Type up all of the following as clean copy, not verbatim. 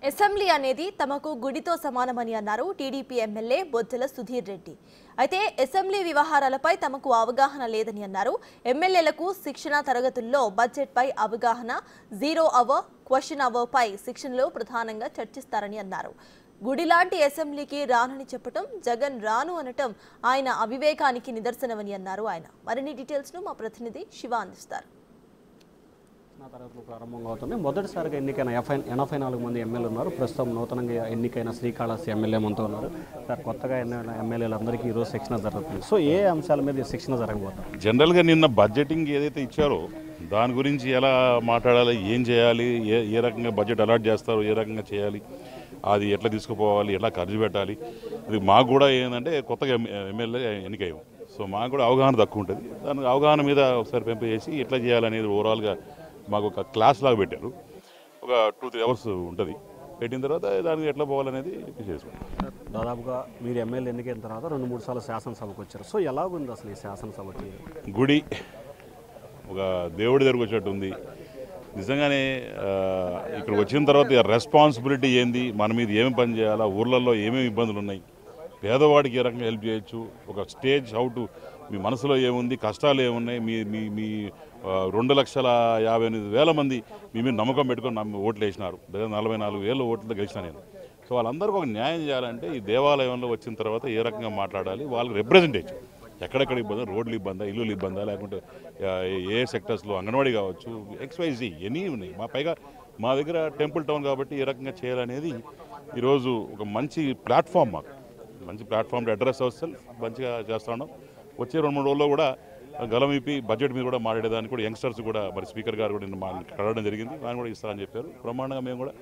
Assembly అనేది తమకు గుడితో సమానమని అన్నారు టీడీపీ ఎమ్మెల్యే బొజ్జల సుధీర్ రెడ్డి. అయితే అసెంబ్లీ వ్యవహారాలపై తమకు అవగాహన లేదని అన్నారు. ఎమ్మెల్యేలకు శిక్షణ తరగతుల్లో బడ్జెట్పై అవగాహన, జీరో అవర్, క్వశ్చన్ అవర్ పై శిక్షణలో ప్రధానంగా చర్చిస్తారని అన్నారు. గుడిలాంటి అసెంబ్లీకి రానని చెప్పటం, జగన్ రాను అనటం ఆయన అవివేకానికి నిదర్శనమని అన్నారు. ఆయన మరిన్ని డీటెయిల్స్ ను మా ప్రతినిధి శివ అందిస్తారు. తరగతులు ప్రారంభంగా అవుతుంది. మొదటిసారిగా ఎన్నికైన 84 మంది ఎమ్మెల్యేలు ఉన్నారు. ప్రస్తుతం నూతనంగా ఎన్నికైన శ్రీకాళహస్తి ఎమ్మెల్యే మనతో ఉన్నారు. సార్, కొత్తగా ఎన్నికైన ఎమ్మెల్యేలందరికీ ఈరోజు శిక్షణ జరుగుతుంది. సో ఏ అంశాల మీద శిక్షణ జరగబోతుంది? జనరల్గా నిన్న బడ్జెటింగ్ ఏదైతే ఇచ్చారో దాని గురించి ఎలా మాట్లాడాలి, ఏం చేయాలి, ఏ రకంగా బడ్జెట్ అలాట్ చేస్తారు, ఏ రకంగా చేయాలి, అది ఎట్లా తీసుకుపోవాలి, ఎట్లా ఖర్చు పెట్టాలి, అది మాకు కూడా ఏంటంటే కొత్తగా ఎమ్మెల్యే ఎన్నికయ్యాం. సో మాకు కూడా అవగాహన తక్కువ ఉంటుంది. దానికి అవగాహన మీద ఒకసారి పెంపు చేసి ఎట్లా చేయాలనేది ఓవరాల్గా మాకు ఒక క్లాస్ లాగా పెట్టారు. ఒక 2-3 అవర్స్ ఉంటుంది. పెట్టిన తర్వాత దానికి ఎట్లా పోవాలనేది చేసుకుంటాం. దాదాపుగా మీరు ఎమ్మెల్యే ఎన్నికైన తర్వాత 2-3 సార్లు శాసనసభకు వచ్చారు. సో ఎలాగుంది అసలు ఈ శాసనసభకి? గుడి ఒక దేవుడి దగ్గరకు వచ్చినట్టు ఉంది. నిజంగానే ఇక్కడ వచ్చిన తర్వాత రెస్పాన్సిబిలిటీ ఏంది, మన మీద ఏమి పని చేయాలా, ఊర్లలో ఏమేమి ఇబ్బందులు ఉన్నాయి, పేదవాడికి ఏ రకంగా హెల్ప్ చేయొచ్చు, ఒక స్టేజ్ అవుట్, మీ మనసులో ఏముంది, కష్టాలు ఏమున్నాయి, మీ 2,58,000 మంది మీ మీద నమ్మకం పెట్టుకొని ఓట్లు వేసినారు. 44,000 ఓట్లతో గెలిచిన నేను. సో వాళ్ళందరికీ ఒక న్యాయం చేయాలంటే ఈ దేవాలయంలో వచ్చిన తర్వాత ఏ రకంగా మాట్లాడాలి, వాళ్ళకి రిప్రజెంటేషన్, ఎక్కడెక్కడ ఇబ్బంది, రోడ్లు ఇబ్బందా, ఇల్లులు ఇబ్బందా, లేకుంటే ఏ సెక్టర్స్లో అంగన్వాడీ కావచ్చు, XYZ ఎనీ ఉన్నాయి. మా దగ్గర టెంపుల్ టౌన్ కాబట్టి ఏ రకంగా చేయాలనేది ఈరోజు ఒక మంచి ప్లాట్ఫామ్, మాకు మంచి ప్లాట్ఫామ్ అడ్రస్ అవసరం మంచిగా చేస్తూ ఉన్నాం. వచ్చే 2-3 రోజుల్లో కూడా గలం ఇప్పి బడ్జెట్ మీద కూడా మాట్లాడేదానికి కూడా యంగ్స్టర్స్ కూడా మరి స్పీకర్ గారు కూడా నిన్న కలవడం జరిగింది. ఆయన కూడా ఇస్తారని చెప్పారు. బ్రహ్మాండంగా మేము కూడా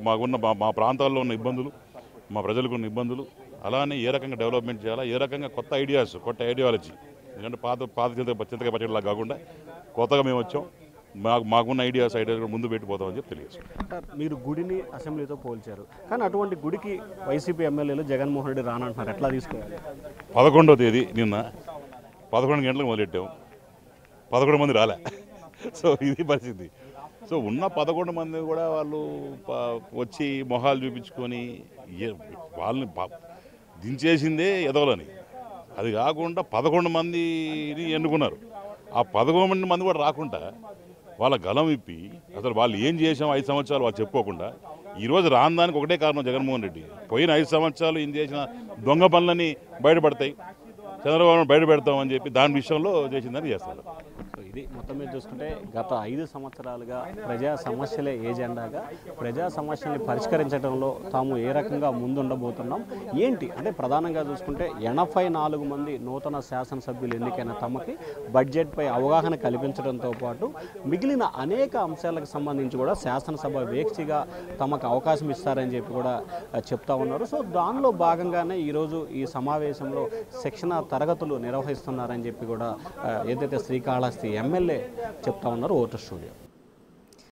మాకున్న మా ప్రాంతాల్లో ఉన్న ఇబ్బందులు, మా ప్రజలకు ఉన్న ఇబ్బందులు, అలానే ఏ రకంగా డెవలప్మెంట్ చేయాలా, ఏ రకంగా కొత్త ఐడియాస్, కొత్త ఐడియాలజీ, ఎందుకంటే పాత చింతకాయ పచ్చడిలా కాకుండా కొత్తగా మేము వచ్చాం. మాకున్న ఐడియాస్ ముందు పెట్టిపోతామని చెప్పి తెలియదు. మీరు గుడిని అసెంబ్లీతో పోల్చారు, కానీ అటువంటి గుడికి వైసీపీ ఎమ్మెల్యేలు జగన్మోహన్ రెడ్డి రానంటున్నారు. ఎట్లా తీసుకోవాలి? 11వ తేదీ నిన్న 11 గంటలకు మొదలెట్టాం. 11 మంది రాలే. సో ఇది పరిస్థితి. సో ఉన్న 11 మంది కూడా వాళ్ళు వచ్చి మొహాలు చూపించుకొని వాళ్ళని దించేసిందే ఎదవలని. అది కాకుండా 11 మందిని ఎన్నుకున్నారు. ఆ 11 మంది కూడా రాకుండా వాళ్ళ గలం ఇప్పి అసలు వాళ్ళు ఏం చేసాం 5 సంవత్సరాలు వాళ్ళు చెప్పుకోకుండా ఈరోజు రాని దానికి ఒకటే కారణం జగన్మోహన్ రెడ్డి. పోయిన 5 సంవత్సరాలు ఈయన చేసిన దొంగ పనులని బయటపడతాయి, చంద్రబాబు బయట పెడతామని చెప్పి దాని విషయంలో చేసిందని చేస్తారు. సో ఇది మొత్తం మీద చూసుకుంటే గత 5 సంవత్సరాలుగా ప్రజా సమస్యలే ఏజెండాగా, ప్రజా సమస్యల్ని పరిష్కరించడంలో తాము ఏ రకంగా ముందుండబోతున్నాం ఏంటి అంటే ప్రధానంగా చూసుకుంటే 84 మంది నూతన శాసనసభ్యులు ఎన్నికైన తమకి బడ్జెట్పై అవగాహన కల్పించడంతో పాటు మిగిలిన అనేక అంశాలకు సంబంధించి కూడా శాసనసభ వేక్షిగా తమకు అవకాశం ఇస్తారని చెప్పి కూడా చెప్తా ఉన్నారు. సో దానిలో భాగంగానే ఈరోజు ఈ సమావేశంలో శిక్షణ తరగతులు నిర్వహిస్తున్నారని చెప్పి కూడా ఏదైతే శ్రీకాళహస్తి ఎమ్మెల్యే చెప్తా ఉన్నారు ఓటర్ స్టూడియో.